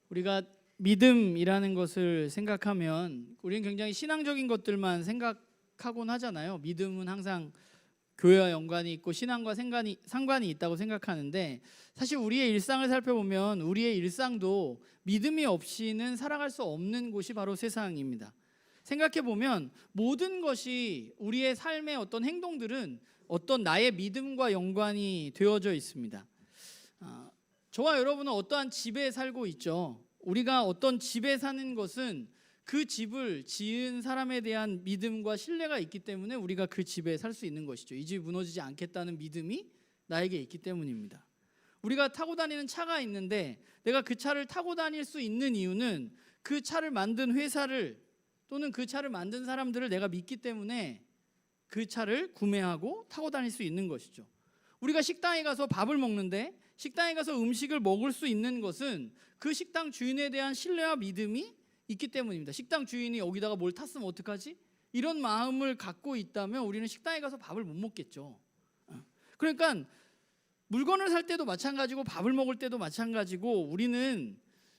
우리가 믿음이라는 것을 생각하면 우리는 굉장히 신앙적인 것들만 생각하곤 하잖아요. 믿음은 항상 교회와 연관이 있고 신앙과 상관이 있다고 생각하는데, 사실 우리의 일상을 살펴보면 우리의 일상도 믿음이 없이는 살아갈 수 없는 곳이 바로 세상입니다. 생각해보면 모든 것이 우리의 삶의 어떤 행동들은 어떤 나의 믿음과 연관이 되어져 있습니다. 저와 여러분은 어떠한 집에 살고 있죠. 우리가 어떤 집에 사는 것은 그 집을 지은 사람에 대한 믿음과 신뢰가 있기 때문에 우리가 그 집에 살 수 있는 것이죠. 이 집이 무너지지 않겠다는 믿음이 나에게 있기 때문입니다. 우리가 타고 다니는 차가 있는데 내가 그 차를 타고 다닐 수 있는 이유는 그 차를 만든 회사를 또는 그 차를 만든 사람들을 내가 믿기 때문에 그 차를 구매하고 타고 다닐 수 있는 것이죠. 우리가 식당에 가서 밥을 먹는데 식당에 가서 음식을 먹을 수 있는 것은 그 식당 주인에 대한 신뢰와 믿음이 있기 때문입니다. 식당 주인이 여기다가 뭘 탔으면 어떡하지? 이런 마음을 갖고 있다면 우리는 식당에 가서 밥을 못 먹겠죠. 그러니까 물건을 살 때도 마찬가지고 밥을 먹을 때도 마찬가지고 우리는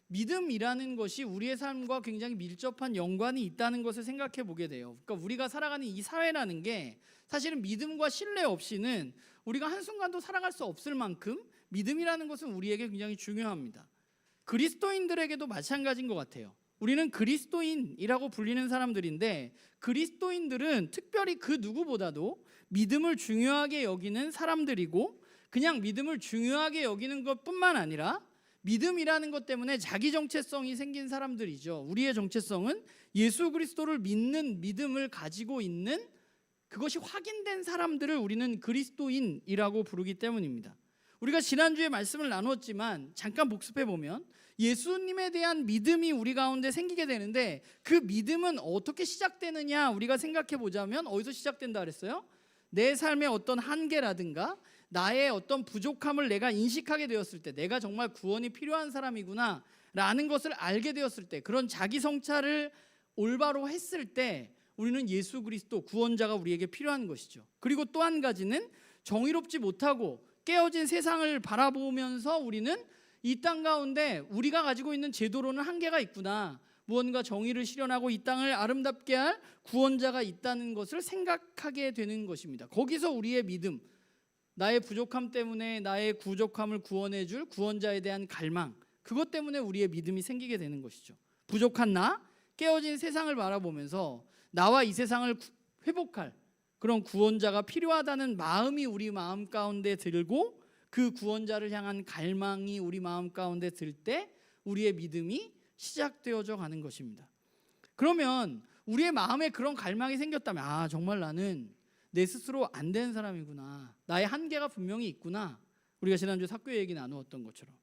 믿음이라는 것이 우리의 삶과 굉장히 밀접한 연관이 있다는 것을 생각해 보게 돼요. 그러니까 우리가 살아가는 이 사회라는 게 사실은 믿음과 신뢰 없이는 우리가 한순간도 살아갈 수 없을 만큼 믿음이라는 것은 우리에게 굉장히 중요합니다. 그리스도인들에게도 마찬가지인 것 같아요. 우리는 그리스도인이라고 불리는 사람들인데 그리스도인들은 특별히 그 누구보다도 믿음을 중요하게 여기는 사람들이고, 그냥 믿음을 중요하게 여기는 것뿐만 아니라 믿음이라는 것 때문에 자기 정체성이 생긴 사람들이죠. 우리의 정체성은 예수 그리스도를 믿는 믿음을 가지고 있는, 그것이 확인된 사람들을 우리는 그리스도인이라고 부르기 때문입니다. 우리가 지난주에 말씀을 나눴지만 잠깐 복습해보면 예수님에 대한 믿음이 우리 가운데 생기게 되는데 그 믿음은 어떻게 시작되느냐 우리가 생각해보자면 어디서 시작된다 그랬어요? 내 삶의 어떤 한계라든가 나의 어떤 부족함을 내가 인식하게 되었을 때, 내가 정말 구원이 필요한 사람이구나 라는 것을 알게 되었을 때, 그런 자기 성찰을 올바로 했을 때 우리는 예수 그리스도 구원자가 우리에게 필요한 것이죠. 그리고 또 한 가지는 정의롭지 못하고 깨어진 세상을 바라보면서 우리는 이 땅 가운데 우리가 가지고 있는 제도로는 한계가 있구나, 무언가 정의를 실현하고 이 땅을 아름답게 할 구원자가 있다는 것을 생각하게 되는 것입니다. 거기서 우리의 믿음, 나의 부족함 때문에 나의 부족함을 구원해 줄 구원자에 대한 갈망, 그것 때문에 우리의 믿음이 생기게 되는 것이죠. 부족한 나, 깨어진 세상을 바라보면서 나와 이 세상을 회복할 그런 구원자가 필요하다는 마음이 우리 마음 가운데 들고 그 구원자를 향한 갈망이 우리 마음 가운데 들 때 우리의 믿음이 시작되어져 가는 것입니다. 그러면 우리의 마음에 그런 갈망이 생겼다면 정말 나는 내 스스로 안 되는 사람이구나, 나의 한계가 분명히 있구나, 우리가 지난주에 사교 얘기 나누었던 것처럼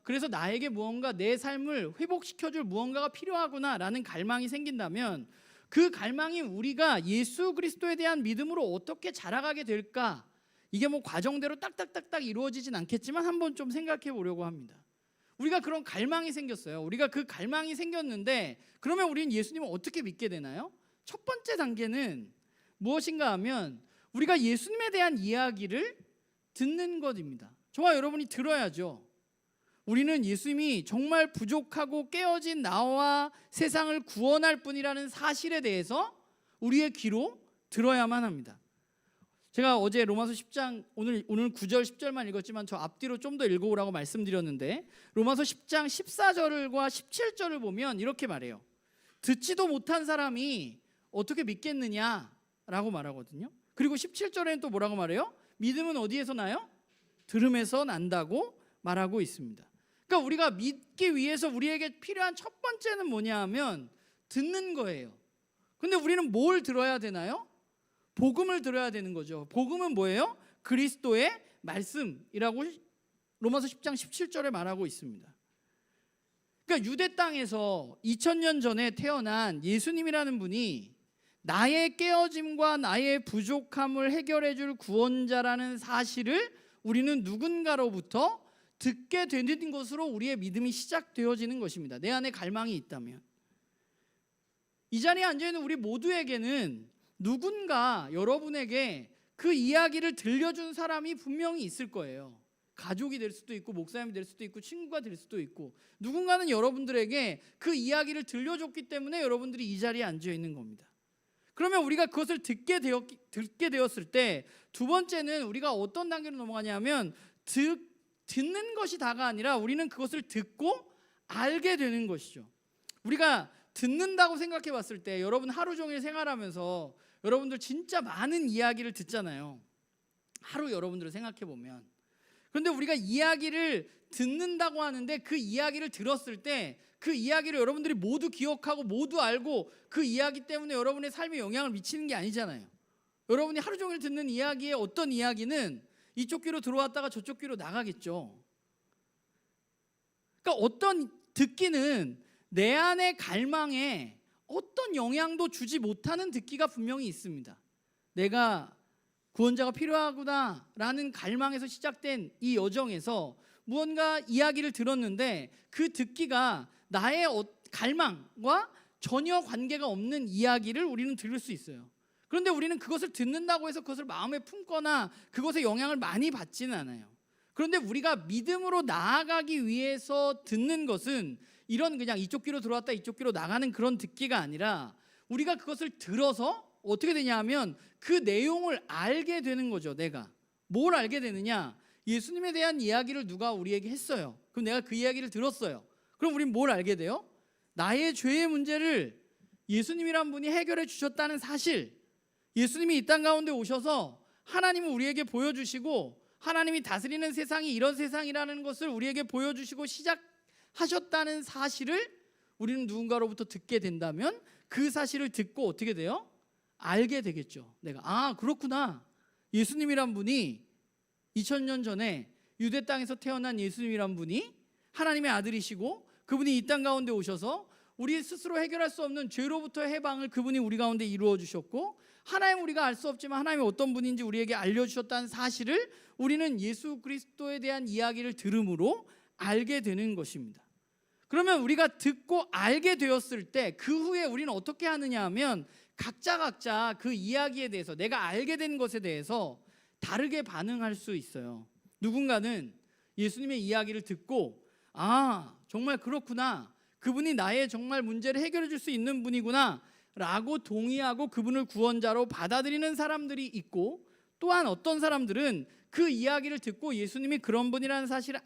그래서 나에게 무언가 내 삶을 회복시켜줄 무언가가 필요하구나라는 갈망이 생긴다면 그 갈망이 우리가 예수 그리스도에 대한 믿음으로 어떻게 자라가게 될까, 이게 뭐 과정대로 딱딱딱딱 이루어지진 않겠지만 한번 좀 생각해 보려고 합니다. 우리가 그런 갈망이 생겼어요. 우리가 그 갈망이 생겼는데 그러면 우리는 예수님을 어떻게 믿게 되나요? 첫 번째 단계는 무엇인가 하면 우리가 예수님에 대한 이야기를 듣는 것입니다. 저와 여러분이 들어야죠. 우리는 예수님이 정말 부족하고 깨어진 나와 세상을 구원할 분이라는 사실에 대해서 우리의 귀로 들어야만 합니다. 제가 어제 로마서 10장 오늘 9절 10절만 읽었지만 저 앞뒤로 좀 더 읽어오라고 말씀드렸는데 로마서 10장 14절과 17절을 보면 이렇게 말해요. 듣지도 못한 사람이 어떻게 믿겠느냐라고 말하거든요. 그리고 17절에는 또 뭐라고 말해요? 믿음은 어디에서 나요? 들음에서 난다고 말하고 있습니다. 그러니까 우리가 믿기 위해서 우리에게 필요한 첫 번째는 뭐냐 하면 듣는 거예요. 근데 우리는 뭘 들어야 되나요? 복음을 들어야 되는 거죠. 복음은 뭐예요? 그리스도의 말씀이라고 로마서 10장 17절에 말하고 있습니다. 그러니까 유대 땅에서 2000년 전에 태어난 예수님이라는 분이 나의 깨어짐과 나의 부족함을 해결해 줄 구원자라는 사실을 우리는 누군가로부터 듣게 되는 것으로 우리의 믿음이 시작되어지는 것입니다. 내 안에 갈망이 있다면. 이 자리에 앉아있는 우리 모두에게는 누군가 여러분에게 그 이야기를 들려준 사람이 분명히 있을 거예요. 가족이 될 수도 있고 목사님이 될 수도 있고 친구가 될 수도 있고 누군가는 여러분들에게 그 이야기를 들려줬기 때문에 여러분들이 이 자리에 앉아 있는 겁니다. 그러면 우리가 그것을 듣게 되었을 때 두 번째는 우리가 어떤 단계로 넘어가냐면 듣는 것이 다가 아니라 우리는 그것을 듣고 알게 되는 것이죠. 우리가 듣는다고 생각해 봤을 때 여러분 하루 종일 생활하면서 여러분들 진짜 많은 이야기를 듣잖아요. 하루 여러분들을 생각해 보면. 그런데 우리가 이야기를 듣는다고 하는데 그 이야기를 들었을 때 그 이야기를 여러분들이 모두 기억하고 모두 알고 그 이야기 때문에 여러분의 삶에 영향을 미치는 게 아니잖아요. 여러분이 하루 종일 듣는 이야기의 어떤 이야기는 이쪽 귀로 들어왔다가 저쪽 귀로 나가겠죠. 그러니까 어떤 듣기는 내 안의 갈망에 어떤 영향도 주지 못하는 듣기가 분명히 있습니다. 내가 구원자가 필요하구나라는 갈망에서 시작된 이 여정에서 무언가 이야기를 들었는데 그 듣기가 나의 갈망과 전혀 관계가 없는 이야기를 우리는 들을 수 있어요. 그런데 우리는 그것을 듣는다고 해서 그것을 마음에 품거나 그것에 영향을 많이 받지는 않아요. 그런데 우리가 믿음으로 나아가기 위해서 듣는 것은 이런 그냥 이쪽 귀로 들어왔다 이쪽 귀로 나가는 그런 듣기가 아니라 우리가 그것을 들어서 어떻게 되냐 하면 그 내용을 알게 되는 거죠. 내가 뭘 알게 되느냐, 예수님에 대한 이야기를 누가 우리에게 했어요. 그럼 내가 그 이야기를 들었어요. 그럼 우린 뭘 알게 돼요? 나의 죄의 문제를 예수님이란 분이 해결해 주셨다는 사실, 예수님이 이 땅 가운데 오셔서 하나님은 우리에게 보여주시고 하나님이 다스리는 세상이 이런 세상이라는 것을 우리에게 보여주시고 시작하셨다는 사실을 우리는 누군가로부터 듣게 된다면 그 사실을 듣고 어떻게 돼요? 알게 되겠죠. 내가 그렇구나. 예수님이란 분이 2000년 전에 유대 땅에서 태어난 예수님이란 분이 하나님의 아들이시고 그분이 이 땅 가운데 오셔서 우리 스스로 해결할 수 없는 죄로부터의 해방을 그분이 우리 가운데 이루어 주셨고 하나님 우리가 알 수 없지만 하나님이 어떤 분인지 우리에게 알려주셨다는 사실을 우리는 예수 그리스도에 대한 이야기를 들음으로 알게 되는 것입니다. 그러면 우리가 듣고 알게 되었을 때 그 후에 우리는 어떻게 하느냐 하면 각자 그 이야기에 대해서 내가 알게 된 것에 대해서 다르게 반응할 수 있어요. 누군가는 예수님의 이야기를 듣고 정말 그렇구나, 그분이 나의 정말 문제를 해결해 줄 수 있는 분이구나 라고 동의하고 그분을 구원자로 받아들이는 사람들이 있고, 또한 어떤 사람들은 그 이야기를 듣고 예수님이 그런 분이라는 사실을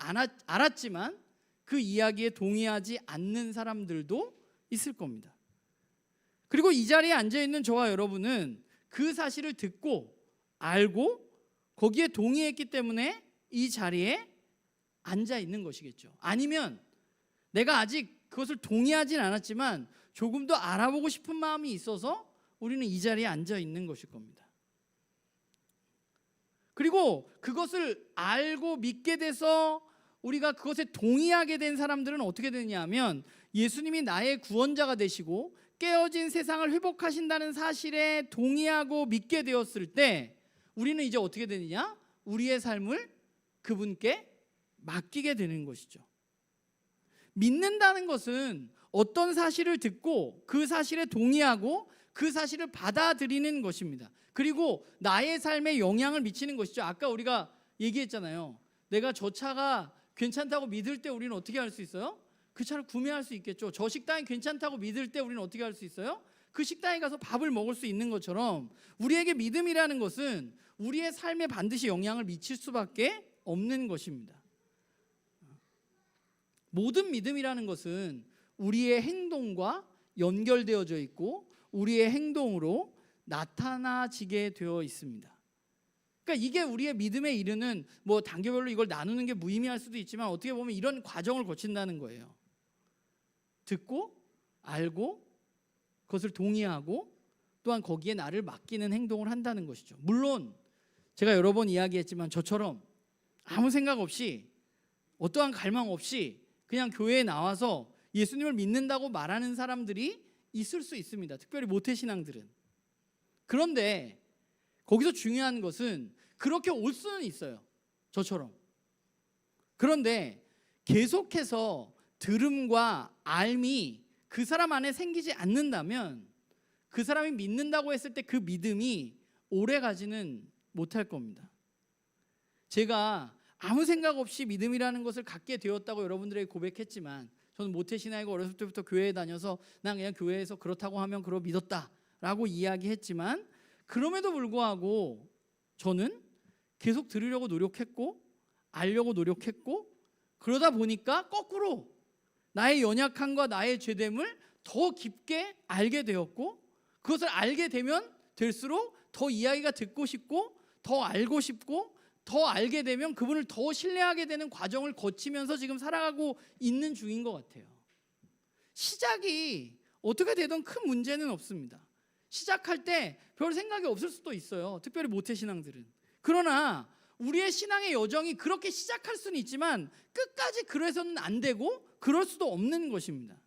알았지만 그 이야기에 동의하지 않는 사람들도 있을 겁니다. 그리고 이 자리에 앉아있는 저와 여러분은 그 사실을 듣고 알고 거기에 동의했기 때문에 이 자리에 앉아있는 것이겠죠. 아니면 내가 아직 그것을 동의하진 않았지만 조금 더 알아보고 싶은 마음이 있어서 우리는 이 자리에 앉아있는 것일 겁니다. 그리고 그것을 알고 믿게 돼서 우리가 그것에 동의하게 된 사람들은 어떻게 되냐면 예수님이 나의 구원자가 되시고 깨어진 세상을 회복하신다는 사실에 동의하고 믿게 되었을 때 우리는 이제 어떻게 되느냐? 우리의 삶을 그분께 맡기게 되는 것이죠. 믿는다는 것은 어떤 사실을 듣고 그 사실에 동의하고 그 사실을 받아들이는 것입니다. 그리고 나의 삶에 영향을 미치는 것이죠. 아까 우리가 얘기했잖아요. 내가 저 차가 괜찮다고 믿을 때 우리는 어떻게 할 수 있어요? 그 차를 구매할 수 있겠죠. 저 식당이 괜찮다고 믿을 때 우리는 어떻게 할 수 있어요? 그 식당에 가서 밥을 먹을 수 있는 것처럼 우리에게 믿음이라는 것은 우리의 삶에 반드시 영향을 미칠 수밖에 없는 것입니다. 모든 믿음이라는 것은 우리의 행동과 연결되어져 있고 우리의 행동으로 나타나지게 되어 있습니다. 그러니까 이게 우리의 믿음에 이르는 단계별로 이걸 나누는 게 무의미할 수도 있지만 어떻게 보면 이런 과정을 거친다는 거예요. 듣고 알고 그것을 동의하고 또한 거기에 나를 맡기는 행동을 한다는 것이죠. 물론 제가 여러 번 이야기했지만 저처럼 아무 생각 없이 어떠한 갈망 없이 그냥 교회에 나와서 예수님을 믿는다고 말하는 사람들이 있을 수 있습니다. 특별히 모태신앙들은. 그런데 거기서 중요한 것은 그렇게 올 수는 있어요. 저처럼. 그런데 계속해서 들음과 알미 그 사람 안에 생기지 않는다면 그 사람이 믿는다고 했을 때 그 믿음이 오래 가지는 못할 겁니다. 제가 아무 생각 없이 믿음이라는 것을 갖게 되었다고 여러분들에게 고백했지만, 저는 모태신앙이고 어렸을 때부터 교회에 다녀서 난 그냥 교회에서 그렇다고 하면 그러 믿었다라고 이야기했지만, 그럼에도 불구하고 저는 계속 들으려고 노력했고 알려고 노력했고, 그러다 보니까 거꾸로 나의 연약함과 나의 죄됨을 더 깊게 알게 되었고, 그것을 알게 되면 될수록 더 이야기가 듣고 싶고 더 알고 싶고, 더 알게 되면 그분을 더 신뢰하게 되는 과정을 거치면서 지금 살아가고 있는 중인 것 같아요. 시작이 어떻게 되든 큰 문제는 없습니다. 시작할 때 별 생각이 없을 수도 있어요. 특별히 모태신앙들은. 그러나 우리의 신앙의 여정이 그렇게 시작할 수는 있지만 끝까지 그래서는 안 되고 그럴 수도 없는 것입니다.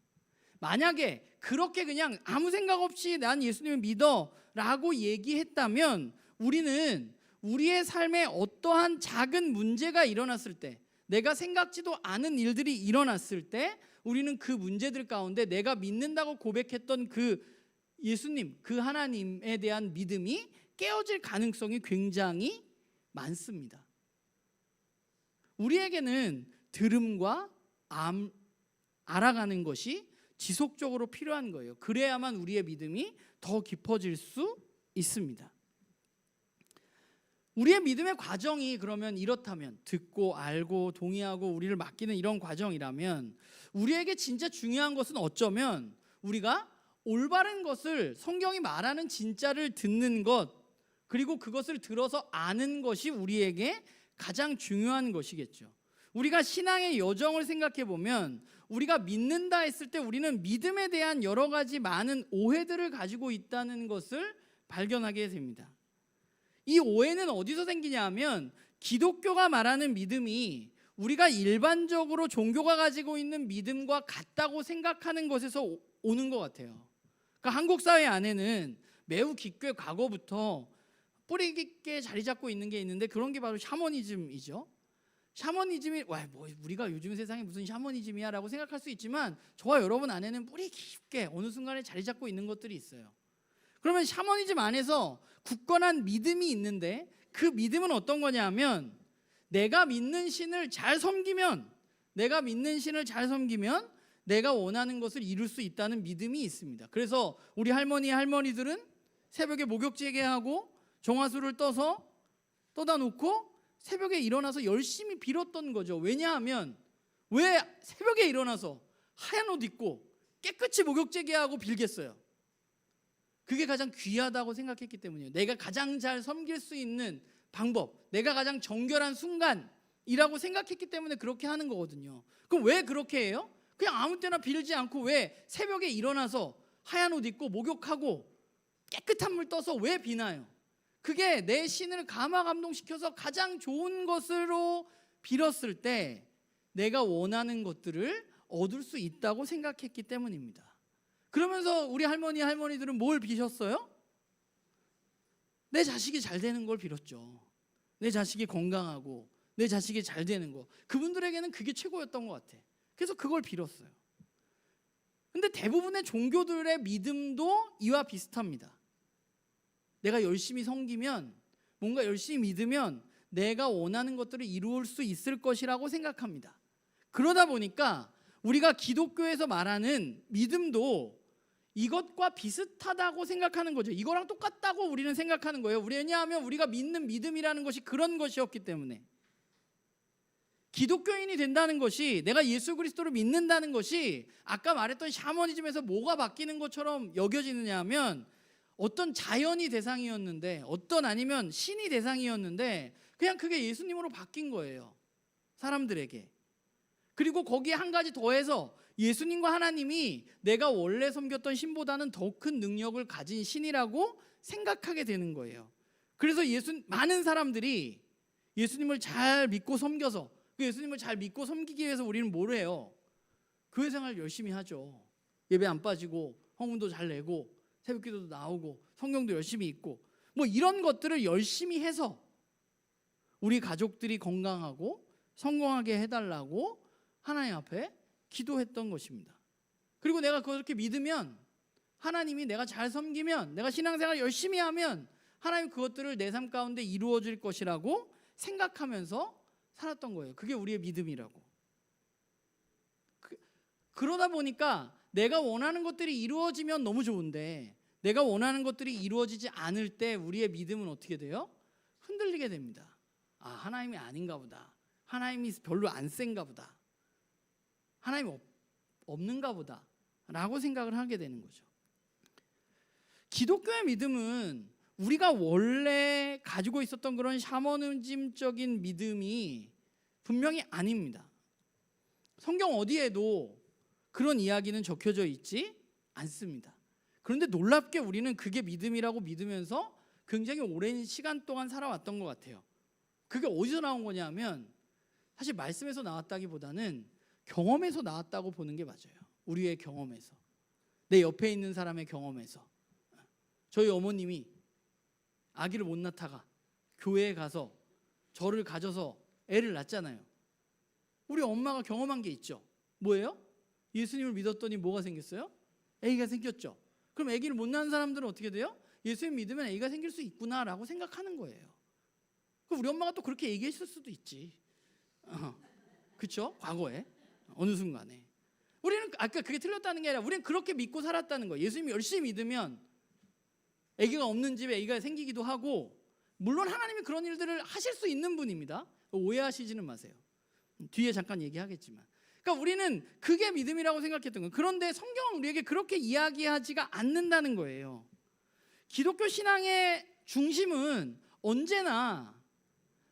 만약에 그렇게 그냥 아무 생각 없이 난 예수님을 믿어 라고 얘기했다면, 우리는 우리의 삶에 어떠한 작은 문제가 일어났을 때, 내가 생각지도 않은 일들이 일어났을 때, 우리는 그 문제들 가운데 내가 믿는다고 고백했던 그 예수님, 그 하나님에 대한 믿음이 깨어질 가능성이 굉장히 많습니다. 우리에게는 들음과 알아가는 것이 지속적으로 필요한 거예요. 그래야만 우리의 믿음이 더 깊어질 수 있습니다. 우리의 믿음의 과정이 그러면 이렇다면, 듣고 알고 동의하고 우리를 맡기는 이런 과정이라면, 우리에게 진짜 중요한 것은 어쩌면 우리가 올바른 것을, 성경이 말하는 진짜를 듣는 것, 그리고 그것을 들어서 아는 것이 우리에게 가장 중요한 것이겠죠. 우리가 신앙의 여정을 생각해 보면, 우리가 믿는다 했을 때 우리는 믿음에 대한 여러 가지 많은 오해들을 가지고 있다는 것을 발견하게 됩니다. 이 오해는 어디서 생기냐 하면, 기독교가 말하는 믿음이 우리가 일반적으로 종교가 가지고 있는 믿음과 같다고 생각하는 것에서 오는 것 같아요. 그러니까 한국 사회 안에는 매우 깊게 과거부터 뿌리 깊게 자리 잡고 있는 게 있는데, 그런 게 바로 샤머니즘이죠. 샤머니즘이 뭐 우리가 요즘 세상에 무슨 샤머니즘이야 라고 생각할 수 있지만, 저와 여러분 안에는 뿌리 깊게 어느 순간에 자리 잡고 있는 것들이 있어요. 그러면 샤머니즘 안에서 굳건한 믿음이 있는데, 그 믿음은 어떤 거냐 하면, 내가 믿는 신을 잘 섬기면 내가 원하는 것을 이룰 수 있다는 믿음이 있습니다. 그래서 우리 할머니들은 새벽에 목욕제게하고 정화수를 떠다 놓고 새벽에 일어나서 열심히 빌었던 거죠. 왜냐하면, 왜 새벽에 일어나서 하얀 옷 입고 깨끗이 목욕제게하고 빌겠어요? 그게 가장 귀하다고 생각했기 때문이에요. 내가 가장 잘 섬길 수 있는 방법, 내가 가장 정결한 순간이라고 생각했기 때문에 그렇게 하는 거거든요. 그럼 왜 그렇게 해요? 그냥 아무 때나 빌지 않고 왜 새벽에 일어나서 하얀 옷 입고 목욕하고 깨끗한 물 떠서 왜 비나요? 그게 내 신을 감화감동시켜서 가장 좋은 것으로 빌었을 때 내가 원하는 것들을 얻을 수 있다고 생각했기 때문입니다. 그러면서 우리 할머니들은 뭘 비셨어요? 내 자식이 잘 되는 걸 빌었죠. 내 자식이 건강하고 내 자식이 잘 되는 거. 그분들에게는 그게 최고였던 것 같아. 그래서 그걸 빌었어요. 근데 대부분의 종교들의 믿음도 이와 비슷합니다. 내가 열심히 섬기면, 뭔가 열심히 믿으면 내가 원하는 것들을 이루을 수 있을 것이라고 생각합니다. 그러다 보니까 우리가 기독교에서 말하는 믿음도 이것과 비슷하다고 생각하는 거죠. 이거랑 똑같다고 우리는 생각하는 거예요. 왜냐하면 우리가 믿는 믿음이라는 것이 그런 것이었기 때문에. 기독교인이 된다는 것이, 내가 예수 그리스도를 믿는다는 것이 아까 말했던 샤머니즘에서 뭐가 바뀌는 것처럼 여겨지느냐 하면, 어떤 자연이 대상이었는데, 아니면 신이 대상이었는데 그냥 그게 예수님으로 바뀐 거예요, 사람들에게. 그리고 거기에 한 가지 더해서 예수님과 하나님이 내가 원래 섬겼던 신보다는 더 큰 능력을 가진 신이라고 생각하게 되는 거예요. 그래서 많은 사람들이 예수님을 잘 믿고 섬겨서, 그 예수님을 잘 믿고 섬기기 위해서 우리는 뭘 해요? 교회 생활 열심히 하죠. 예배 안 빠지고 헌금도 잘 내고 새벽기도도 나오고 성경도 열심히 읽고, 뭐 이런 것들을 열심히 해서 우리 가족들이 건강하고 성공하게 해달라고 하나님 앞에 기도했던 것입니다. 그리고 내가 그렇게 믿으면, 하나님이 내가 잘 섬기면, 내가 신앙생활 열심히 하면 하나님 그것들을 내 삶 가운데 이루어질 것이라고 생각하면서 살았던 거예요. 그게 우리의 믿음이라고. 그러다 보니까 내가 원하는 것들이 이루어지면 너무 좋은데 내가 원하는 것들이 이루어지지 않을 때 우리의 믿음은 어떻게 돼요? 흔들리게 됩니다. 아, 하나님이 아닌가 보다. 하나님이 별로 안 센가 보다. 하나님 없는가 보다 라고 생각을 하게 되는 거죠. 기독교의 믿음은 우리가 원래 가지고 있었던 그런 샤머니즘적인 믿음이 분명히 아닙니다. 성경 어디에도 그런 이야기는 적혀져 있지 않습니다. 그런데 놀랍게 우리는 그게 믿음이라고 믿으면서 굉장히 오랜 시간 동안 살아왔던 것 같아요. 그게 어디서 나온 거냐면 사실 말씀에서 나왔다기보다는 경험에서 나왔다고 보는 게 맞아요. 우리의 경험에서, 내 옆에 있는 사람의 경험에서. 저희 어머님이 아기를 못 낳다가 교회에 가서 저를 가져서 애를 낳잖아요. 우리 엄마가 경험한 게 있죠. 뭐예요? 예수님을 믿었더니 뭐가 생겼어요? 아기가 생겼죠. 그럼 아기를 못 낳은 사람들은 어떻게 돼요? 예수님 믿으면 아기가 생길 수 있구나라고 생각하는 거예요. 그럼 우리 엄마가 또 그렇게 얘기했을 수도 있지. 그렇죠? 과거에 어느 순간에 우리는 아까 그게 틀렸다는 게 아니라 우리는 그렇게 믿고 살았다는 거예요. 예수님 열심히 믿으면 아기가 없는 집에 아기가 생기기도 하고, 물론 하나님이 그런 일들을 하실 수 있는 분입니다. 오해하시지는 마세요. 뒤에 잠깐 얘기하겠지만. 그러니까 우리는 그게 믿음이라고 생각했던 거예요. 그런데 성경은 우리에게 그렇게 이야기하지가 않는다는 거예요. 기독교 신앙의 중심은 언제나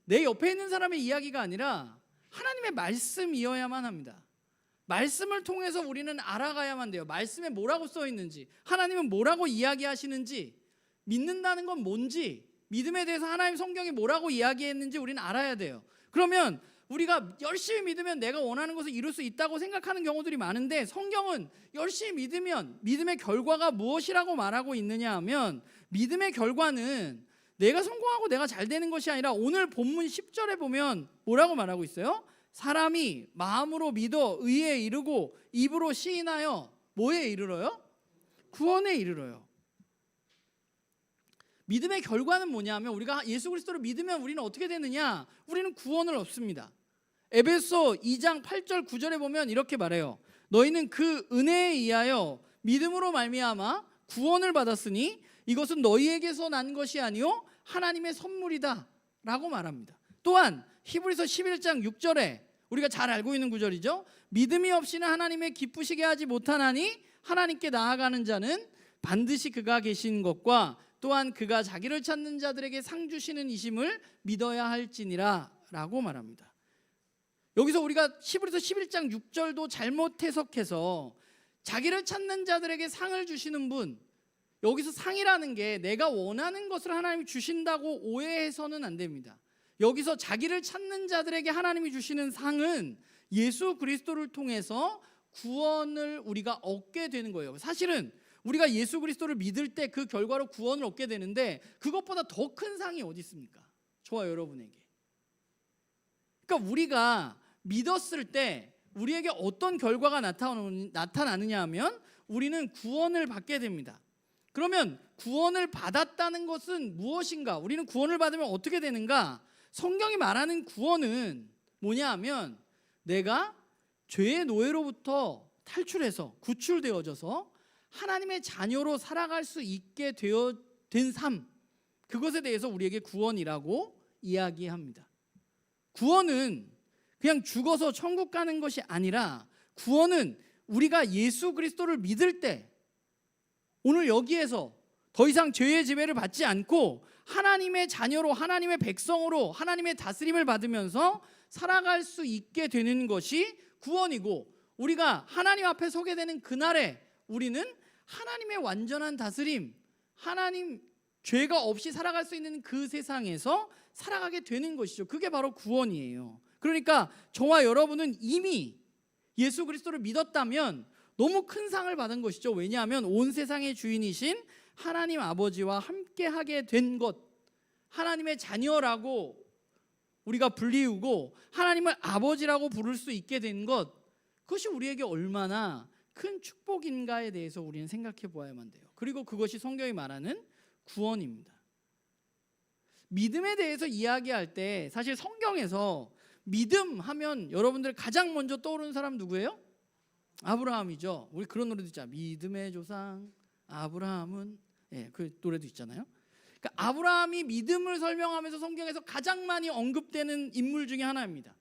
내 옆에 있는 사람의 이야기가 아니라 하나님의 말씀이어야만 합니다. 말씀을 통해서 우리는 알아가야만 돼요. 말씀에 뭐라고 써 있는지, 하나님은 뭐라고 이야기하시는지, 믿는다는 건 뭔지, 믿음에 대해서 하나님 성경이 뭐라고 이야기했는지 우리는 알아야 돼요. 그러면 우리가 열심히 믿으면 내가 원하는 것을 이룰 수 있다고 생각하는 경우들이 많은데, 성경은 열심히 믿으면 믿음의 결과가 무엇이라고 말하고 있느냐 하면, 믿음의 결과는 내가 성공하고 내가 잘 되는 것이 아니라 오늘 본문 10절에 보면 뭐라고 말하고 있어요? 사람이 마음으로 믿어 의에 이르고 입으로 시인하여 뭐에 이르러요? 구원에 이르러요. 믿음의 결과는 뭐냐면 우리가 예수 그리스도를 믿으면 우리는 어떻게 되느냐? 우리는 구원을 얻습니다. 에베소 2장 8절 9절에 보면 이렇게 말해요. 너희는 그 은혜에 의하여 믿음으로 말미암아 구원을 받았으니 이것은 너희에게서 난 것이 아니요 하나님의 선물이다 라고 말합니다. 또한 히브리서 11장 6절에 우리가 잘 알고 있는 구절이죠. 믿음이 없이는 하나님의 기쁘시게 하지 못하나니 하나님께 나아가는 자는 반드시 그가 계신 것과 또한 그가 자기를 찾는 자들에게 상 주시는 이심을 믿어야 할지니라 라고 말합니다. 여기서 우리가 히브리서 11장 6절도 잘못 해석해서 자기를 찾는 자들에게 상을 주시는 분, 여기서 상이라는 게 내가 원하는 것을 하나님이 주신다고 오해해서는 안 됩니다. 여기서 자기를 찾는 자들에게 하나님이 주시는 상은 예수 그리스도를 통해서 구원을 우리가 얻게 되는 거예요. 사실은 우리가 예수 그리스도를 믿을 때 그 결과로 구원을 얻게 되는데 그것보다 더 큰 상이 어디 있습니까? 저와 여러분에게. 그러니까 우리가 믿었을 때 우리에게 어떤 결과가 나타나느냐 하면 우리는 구원을 받게 됩니다. 그러면 구원을 받았다는 것은 무엇인가? 우리는 구원을 받으면 어떻게 되는가? 성경이 말하는 구원은 뭐냐 하면 내가 죄의 노예로부터 탈출해서 구출되어져서 하나님의 자녀로 살아갈 수 있게 된 삶, 그것에 대해서 우리에게 구원이라고 이야기합니다. 구원은 그냥 죽어서 천국 가는 것이 아니라 구원은 우리가 예수 그리스도를 믿을 때 오늘 여기에서 더 이상 죄의 지배를 받지 않고 하나님의 자녀로, 하나님의 백성으로 하나님의 다스림을 받으면서 살아갈 수 있게 되는 것이 구원이고, 우리가 하나님 앞에 서게 되는 그날에 우리는 하나님의 완전한 다스림, 하나님 죄가 없이 살아갈 수 있는 그 세상에서 살아가게 되는 것이죠. 그게 바로 구원이에요. 그러니까 저와 여러분은 이미 예수 그리스도를 믿었다면 너무 큰 상을 받은 것이죠. 왜냐하면 온 세상의 주인이신 하나님 아버지와 함께하게 된 것, 하나님의 자녀라고 우리가 불리우고 하나님을 아버지라고 부를 수 있게 된 것, 그것이 우리에게 얼마나 큰 축복인가에 대해서 우리는 생각해 보아야만 돼요. 그리고 그것이 성경이 말하는 구원입니다. 믿음에 대해서 이야기할 때 사실 성경에서 믿음 하면 여러분들 가장 먼저 떠오르는 사람 누구예요? 아브라함이죠. 우리 그런 노래도 있잖아요. 믿음의 조상 아브라함은, 그 노래도 있잖아요. 그러니까 아브라함이 믿음을 설명하면서 성경에서 가장 많이 언급되는 인물 중에 하나입니다.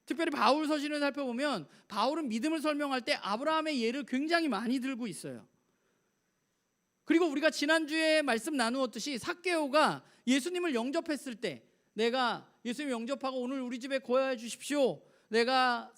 특별히 바울 서신을 살펴보면 바울은 믿음을 설명할 때 아브라함의 예를 굉장히 많이 들고 있어요. 그리고 우리가 지난주에 말씀 나누었듯이 삭개오가 예수님을 영접했을 때, 내가 예수님 영접하고 오늘 우리 집에 거하여 주십시오, 내가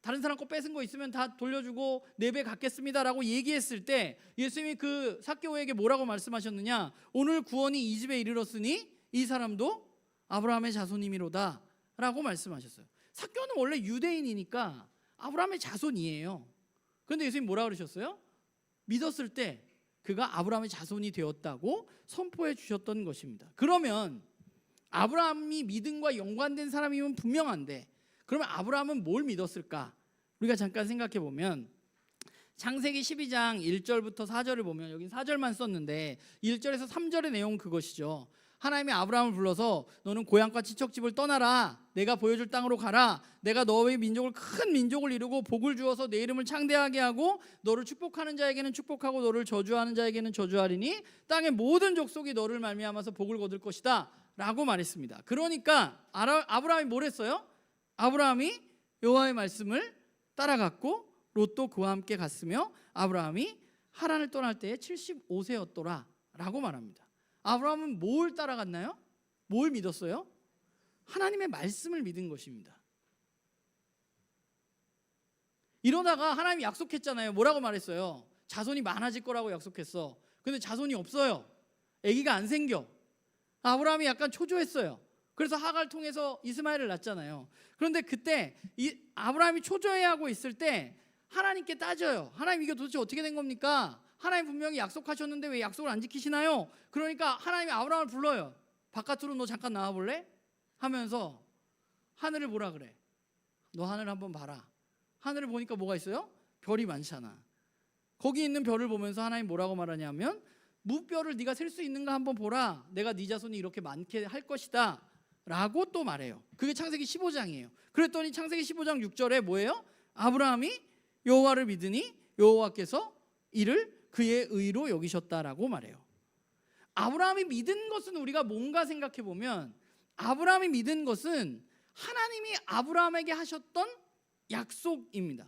다른 사람 거 뺏은 거 있으면 다 돌려주고 4배 갚겠습니다라고 얘기했을 때 예수님이 그 삭개오에게 뭐라고 말씀하셨느냐? 오늘 구원이 이 집에 이르렀으니 이 사람도 아브라함의 자손이미로다 라고 말씀하셨어요. 삭개오는 원래 유대인이니까 아브라함의 자손이에요. 그런데 예수님이 뭐라 그러셨어요? 믿었을 때 그가 아브라함의 자손이 되었다고 선포해 주셨던 것입니다. 그러면 아브라함이 믿음과 연관된 사람이면 분명한데, 그러면 아브라함은 뭘 믿었을까? 우리가 잠깐 생각해 보면 창세기 12장 1절부터 4절을 보면, 여기 4절만 썼는데 1절에서 3절의 내용은 그것이죠. 하나님이 아브라함을 불러서 너는 고향과 친척집을 떠나라, 내가 보여줄 땅으로 가라, 내가 너의 민족을 큰 민족을 이루고 복을 주어서 내 이름을 창대하게 하고 너를 축복하는 자에게는 축복하고 너를 저주하는 자에게는 저주하리니 땅의 모든 족속이 너를 말미암아서 복을 거둘 것이다 라고 말했습니다. 그러니까 아브라함이 뭘 했어요? 아브라함이 여호와의 말씀을 따라갔고 롯도 그와 함께 갔으며 아브라함이 하란을 떠날 때에 75세였더라 라고 말합니다. 아브라함은 뭘 따라갔나요? 뭘 믿었어요? 하나님의 말씀을 믿은 것입니다. 이러다가 하나님이 약속했잖아요. 뭐라고 말했어요? 자손이 많아질 거라고 약속했어. 근데 자손이 없어요. 아기가 안 생겨. 아브라함이 약간 초조했어요. 그래서 하가를 통해서 이스마엘을 낳잖아요. 그런데 그때 아브라함이 초조해하고 있을 때 하나님께 따져요. 하나님, 이게 도대체 어떻게 된 겁니까? 하나님 분명히 약속하셨는데 왜 약속을 안 지키시나요? 그러니까 하나님이 아브라함을 불러요. 바깥으로 너 잠깐 나와볼래? 하면서 하늘을 보라 그래. 너 하늘 한번 봐라. 하늘을 보니까 뭐가 있어요? 별이 많잖아. 거기 있는 별을 보면서 하나님 뭐라고 말하냐면, 무별을 네가 셀 수 있는가 한번 보라. 내가 네 자손이 이렇게 많게 할 것이다 라고 또 말해요. 그게 창세기 15장이에요. 그랬더니 창세기 15장 6절에 뭐예요? 아브라함이 여호와를 믿으니 여호와께서 이를 그의 의로 여기셨다라고 말해요. 아브라함이 믿은 것은, 우리가 뭔가 생각해 보면 아브라함이 믿은 것은 하나님이 아브라함에게 하셨던 약속입니다.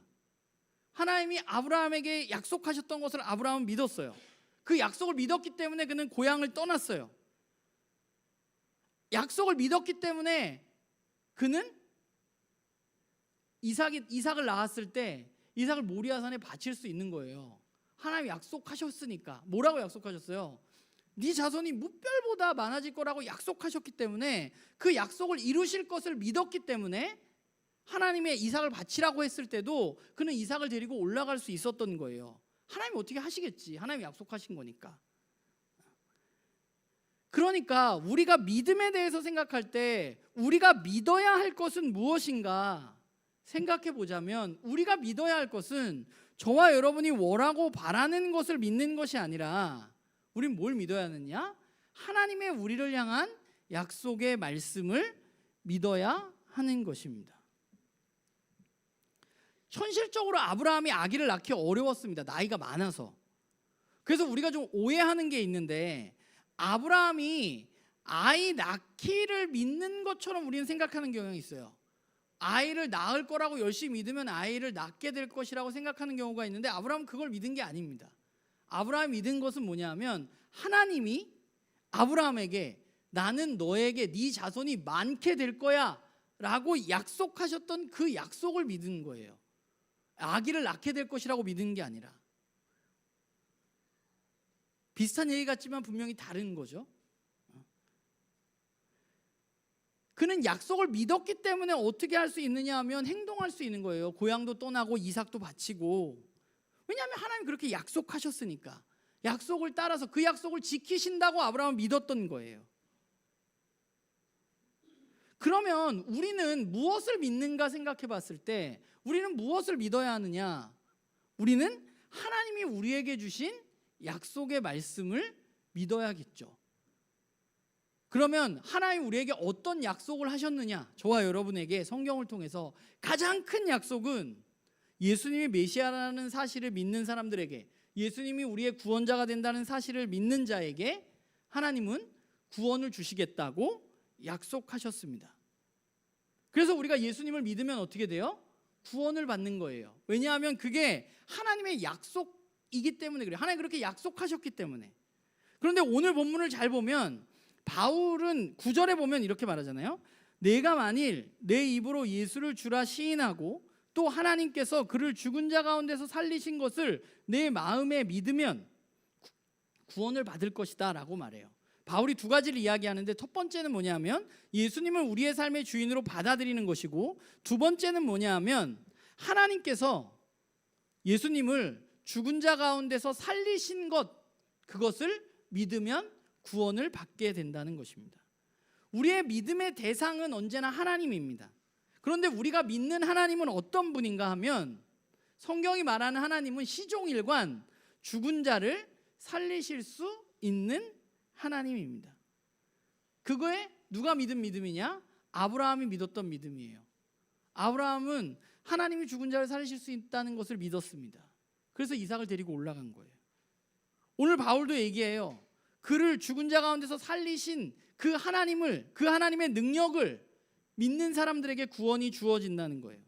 하나님이 아브라함에게 약속하셨던 것을 아브라함은 믿었어요. 그 약속을 믿었기 때문에 그는 고향을 떠났어요. 약속을 믿었기 때문에 그는 이삭을 낳았을 때 이삭을 모리아산에 바칠 수 있는 거예요. 하나님이 약속하셨으니까. 뭐라고 약속하셨어요? 네 자손이 무별보다 많아질 거라고 약속하셨기 때문에, 그 약속을 이루실 것을 믿었기 때문에 하나님의 이삭을 바치라고 했을 때도 그는 이삭을 데리고 올라갈 수 있었던 거예요. 하나님이 어떻게 하시겠지. 하나님이 약속하신 거니까. 그러니까 우리가 믿음에 대해서 생각할 때 우리가 믿어야 할 것은 무엇인가 생각해 보자면, 우리가 믿어야 할 것은 저와 여러분이 원하고 바라는 것을 믿는 것이 아니라, 우린 뭘 믿어야 하느냐? 하나님의 우리를 향한 약속의 말씀을 믿어야 하는 것입니다. 현실적으로 아브라함이 아기를 낳기 어려웠습니다. 나이가 많아서. 그래서 우리가 좀 오해하는 게 있는데, 아브라함이 아이 낳기를 믿는 것처럼 우리는 생각하는 경향이 있어요. 아이를 낳을 거라고 열심히 믿으면 아이를 낳게 될 것이라고 생각하는 경우가 있는데, 아브라함은 그걸 믿은 게 아닙니다. 아브라함이 믿은 것은 뭐냐면, 하나님이 아브라함에게 나는 너에게 네 자손이 많게 될 거야 라고 약속하셨던 그 약속을 믿은 거예요. 아기를 낳게 될 것이라고 믿은 게 아니라. 비슷한 얘기 같지만 분명히 다른 거죠. 그는 약속을 믿었기 때문에 어떻게 할 수 있느냐 하면 행동할 수 있는 거예요. 고향도 떠나고 이삭도 바치고. 왜냐하면 하나님 그렇게 약속하셨으니까. 약속을 따라서 그 약속을 지키신다고 아브라함은 믿었던 거예요. 그러면 우리는 무엇을 믿는가 생각해 봤을 때 우리는 무엇을 믿어야 하느냐? 우리는 하나님이 우리에게 주신 약속의 말씀을 믿어야겠죠. 그러면 하나님 우리에게 어떤 약속을 하셨느냐? 저와 여러분에게 성경을 통해서 가장 큰 약속은 예수님이 메시아라는 사실을 믿는 사람들에게, 예수님이 우리의 구원자가 된다는 사실을 믿는 자에게 하나님은 구원을 주시겠다고 약속하셨습니다. 그래서 우리가 예수님을 믿으면 어떻게 돼요? 구원을 받는 거예요. 왜냐하면 그게 하나님의 약속이기 때문에 그래요. 하나님 그렇게 약속하셨기 때문에. 그런데 오늘 본문을 잘 보면 바울은 9절에 보면 이렇게 말하잖아요. 내가 만일 내 입으로 예수를 주라 시인하고 또 하나님께서 그를 죽은 자 가운데서 살리신 것을 내 마음에 믿으면 구원을 받을 것이다 라고 말해요. 바울이 두 가지를 이야기하는데 첫 번째는 뭐냐면 예수님을 우리의 삶의 주인으로 받아들이는 것이고, 두 번째는 뭐냐면 하나님께서 예수님을 죽은 자 가운데서 살리신 것, 그것을 믿으면 구원을 받게 된다는 것입니다. 우리의 믿음의 대상은 언제나 하나님입니다. 그런데 우리가 믿는 하나님은 어떤 분인가 하면 성경이 말하는 하나님은 시종일관 죽은 자를 살리실 수 있는 하나님입니다. 그거에 누가 믿은 믿음이냐? 아브라함이 믿었던 믿음이에요. 아브라함은 하나님이 죽은 자를 살리실 수 있다는 것을 믿었습니다. 그래서 이삭을 데리고 올라간 거예요. 오늘 바울도 얘기해요. 그를 죽은 자 가운데서 살리신 그 하나님을, 그 하나님의 능력을 믿는 사람들에게 구원이 주어진다는 거예요.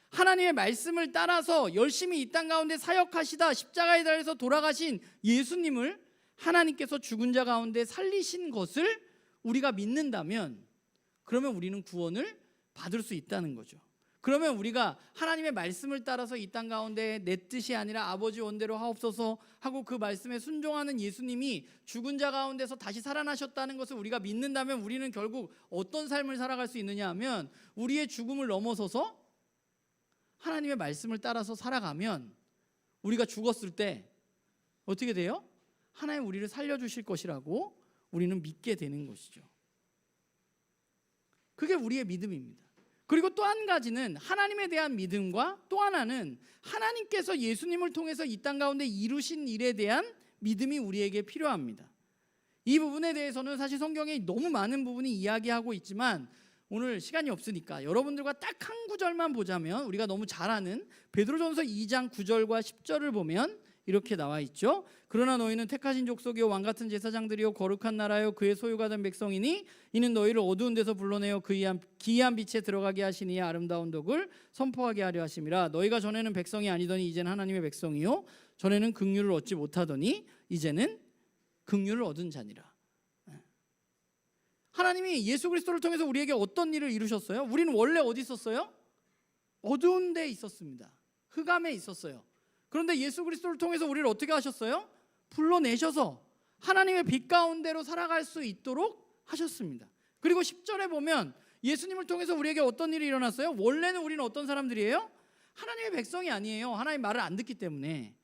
하나님의 말씀을 따라서 열심히 이 땅 가운데 사역하시다 십자가에 달려서 돌아가신 예수님을 하나님께서 죽은 자 가운데 살리신 것을 우리가 믿는다면, 그러면 우리는 구원을 받을 수 있다는 거죠. 그러면 우리가 하나님의 말씀을 따라서 이 땅 가운데 내 뜻이 아니라 아버지 원대로 하옵소서 하고 그 말씀에 순종하는 예수님이 죽은 자 가운데서 다시 살아나셨다는 것을 우리가 믿는다면 우리는 결국 어떤 삶을 살아갈 수 있느냐 하면, 우리의 죽음을 넘어서서 하나님의 말씀을 따라서 살아가면 우리가 죽었을 때 어떻게 돼요? 하나님 우리를 살려주실 것이라고 우리는 믿게 되는 것이죠. 그게 우리의 믿음입니다. 그리고 또 한 가지는 하나님에 대한 믿음과, 또 하나는 하나님께서 예수님을 통해서 이 땅 가운데 이루신 일에 대한 믿음이 우리에게 필요합니다. 이 부분에 대해서는 사실 성경에 너무 많은 부분이 이야기하고 있지만 오늘 시간이 없으니까 여러분들과 딱 한 구절만 보자면, 우리가 너무 잘 아는 베드로전서 2장 9절과 10절을 보면 이렇게 나와 있죠. 그러나 너희는 택하신 족속이요 왕 같은 제사장들이요 거룩한 나라요 그의 소유가 된 백성이니 이는 너희를 어두운 데서 불러내어 기이한 빛에 들어가게 하시니 아름다운 덕을 선포하게 하려 하심이라. 너희가 전에는 백성이 아니더니 이제는 하나님의 백성이요 전에는 긍휼을 얻지 못하더니 이제는 긍휼을 얻은 자니라. 하나님이 예수 그리스도를 통해서 우리에게 어떤 일을 이루셨어요? 우리는 원래 어디 있었어요? 어두운 데 있었습니다. 흑암에 있었어요. 그런데 예수 그리스도를 통해서 우리를 어떻게 하셨어요? 불러내셔서 하나님의 빛 가운데로 살아갈 수 있도록 하셨습니다. 그리고 10절에 보면 예수님을 통해서 우리에게 어떤 일이 일어났어요? 원래는 우리는 어떤 사람들이에요? 하나님의 백성이 아니에요. 하나님 말을 안 듣기 때문에.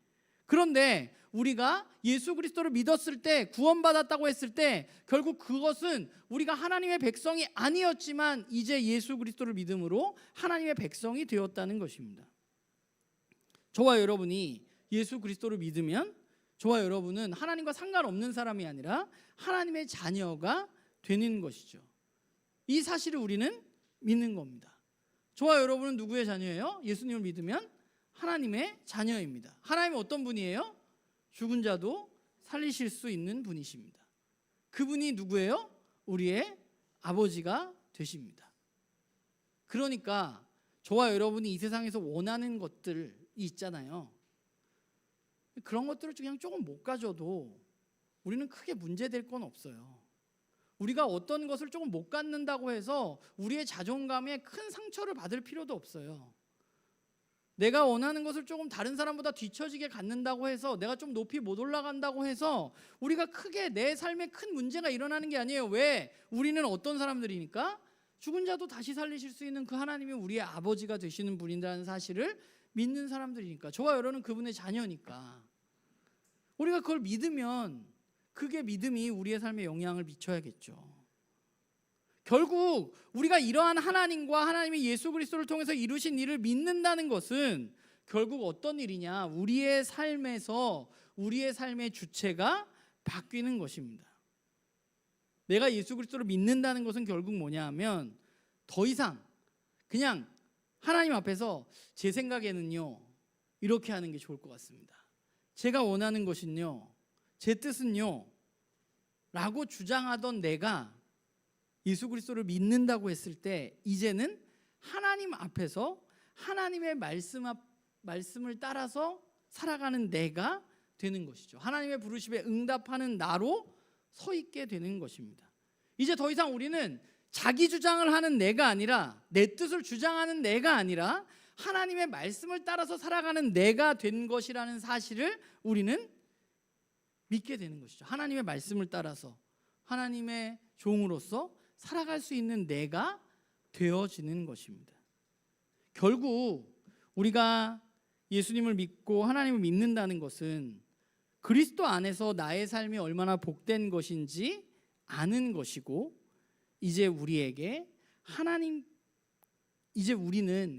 그런데 우리가 예수 그리스도를 믿었을 때, 구원받았다고 했을 때 결국 그것은 우리가 하나님의 백성이 아니었지만 이제 예수 그리스도를 믿음으로 하나님의 백성이 되었다는 것입니다. 저와 여러분이 예수 그리스도를 믿으면 저와 여러분은 하나님과 상관없는 사람이 아니라 하나님의 자녀가 되는 것이죠. 이 사실을 우리는 믿는 겁니다. 저와 여러분은 누구의 자녀예요? 예수님을 믿으면 하나님의 자녀입니다. 하나님은 어떤 분이에요? 죽은 자도 살리실 수 있는 분이십니다. 그분이 누구예요? 우리의 아버지가 되십니다. 그러니까 저와 여러분이 이 세상에서 원하는 것들이 있잖아요. 그런 것들을 그냥 조금 못 가져도 우리는 크게 문제될 건 없어요. 우리가 어떤 것을 조금 못 갖는다고 해서 우리의 자존감에 큰 상처를 받을 필요도 없어요. 내가 원하는 것을 조금 다른 사람보다 뒤처지게 갖는다고 해서, 내가 좀 높이 못 올라간다고 해서 우리가 크게 내 삶에 큰 문제가 일어나는 게 아니에요. 왜? 우리는 어떤 사람들이니까? 죽은 자도 다시 살리실 수 있는 그 하나님이 우리의 아버지가 되시는 분이라는 사실을 믿는 사람들이니까. 저와 여러분은 그분의 자녀니까. 우리가 그걸 믿으면 그게 믿음이 우리의 삶에 영향을 미쳐야겠죠. 결국 우리가 이러한 하나님과 하나님이 예수 그리스도를 통해서 이루신 일을 믿는다는 것은 결국 어떤 일이냐? 우리의 삶에서 우리의 삶의 주체가 바뀌는 것입니다. 내가 예수 그리스도를 믿는다는 것은 결국 뭐냐 하면 더 이상 그냥 하나님 앞에서 제 생각에는요 이렇게 하는 게 좋을 것 같습니다. 제가 원하는 것은요, 제 뜻은요 라고 주장하던 내가 예수 그리스도를 믿는다고 했을 때 이제는 하나님 앞에서 하나님의 말씀을 따라서 살아가는 내가 되는 것이죠. 하나님의 부르심에 응답하는 나로 서 있게 되는 것입니다. 이제 더 이상 우리는 자기 주장을 하는 내가 아니라, 내 뜻을 주장하는 내가 아니라 하나님의 말씀을 따라서 살아가는 내가 된 것이라는 사실을 우리는 믿게 되는 것이죠. 하나님의 말씀을 따라서 하나님의 종으로서 살아갈 수 있는 내가 되어지는 것입니다. 결국 우리가 예수님을 믿고 하나님을 믿는다는 것은 그리스도 안에서 나의 삶이 얼마나 복된 것인지 아는 것이고, 이제 우리는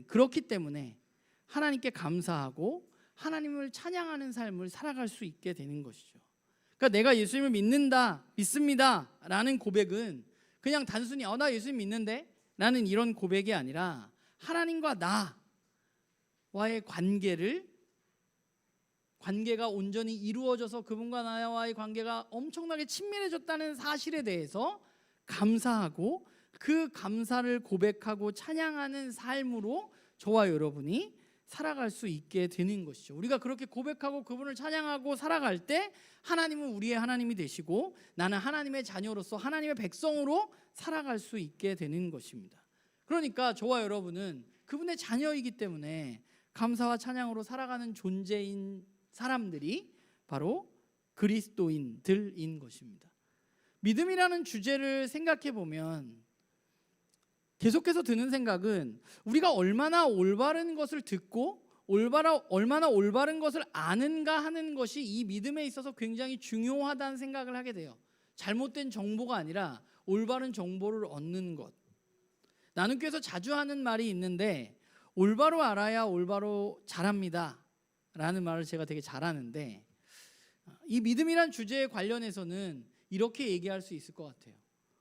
그렇기 때문에 하나님께 감사하고 하나님을 찬양하는 삶을 살아갈 수 있게 되는 것이죠. 그러니까 내가 예수님을 믿습니다 라는 고백은 그냥 단순히 나 예수님 믿는데 라는 이런 고백이 아니라 하나님과 나와의 관계가 온전히 이루어져서 그분과 나와의 관계가 엄청나게 친밀해졌다는 사실에 대해서 감사하고 그 감사를 고백하고 찬양하는 삶으로 저와 여러분이 살아갈 수 있게 되는 것이죠. 우리가 그렇게 고백하고 그분을 찬양하고 살아갈 때 하나님은 우리의 하나님이 되시고 나는 하나님의 자녀로서 하나님의 백성으로 살아갈 수 있게 되는 것입니다. 그러니까 저와 여러분은 그분의 자녀이기 때문에 감사와 찬양으로 살아가는 존재인 사람들이 바로 그리스도인들인 것입니다. 믿음이라는 주제를 생각해 보면 계속해서 드는 생각은 우리가 얼마나 올바른 것을 듣고 얼마나 올바른 것을 아는가 하는 것이 이 믿음에 있어서 굉장히 중요하다는 생각을 하게 돼요. 잘못된 정보가 아니라 올바른 정보를 얻는 것. 나는 교회에서 자주 하는 말이 있는데 올바로 알아야 올바로 잘합니다 라는 말을 제가 되게 잘하는데, 이 믿음이란 주제에 관련해서는 이렇게 얘기할 수 있을 것 같아요.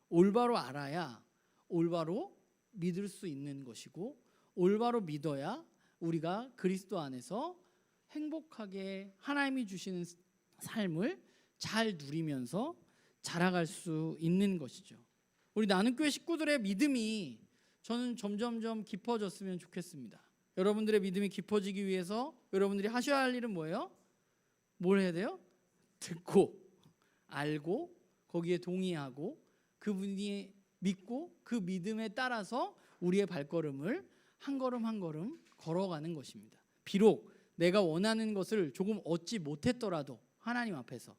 올바로 알아야 올바로 믿을 수 있는 것이고, 올바로 믿어야 우리가 그리스도 안에서 행복하게 하나님이 주시는 삶을 잘 누리면서 자라갈 수 있는 것이죠. 우리 나눔교회 식구들의 믿음이 저는 점점점 깊어졌으면 좋겠습니다. 여러분들의 믿음이 깊어지기 위해서 여러분들이 하셔야 할 일은 뭐예요? 뭘 해야 돼요? 듣고 알고 거기에 동의하고 그분이 믿고 그 믿음에 따라서 우리의 발걸음을 한 걸음 한 걸음 걸어가는 것입니다. 비록 내가 원하는 것을 조금 얻지 못했더라도 하나님 앞에서,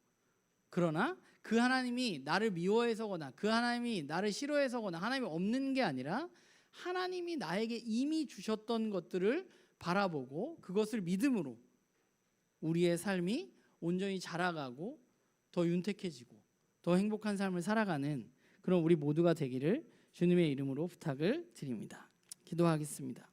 그러나 그 하나님이 나를 미워해서거나 그 하나님이 나를 싫어해서거나 하나님이 없는 게 아니라 하나님이 나에게 이미 주셨던 것들을 바라보고 그것을 믿음으로 우리의 삶이 온전히 자라가고 더 윤택해지고 더 행복한 삶을 살아가는 그런 우리 모두가 되기를 주님의 이름으로 부탁을 드립니다. 기도하겠습니다.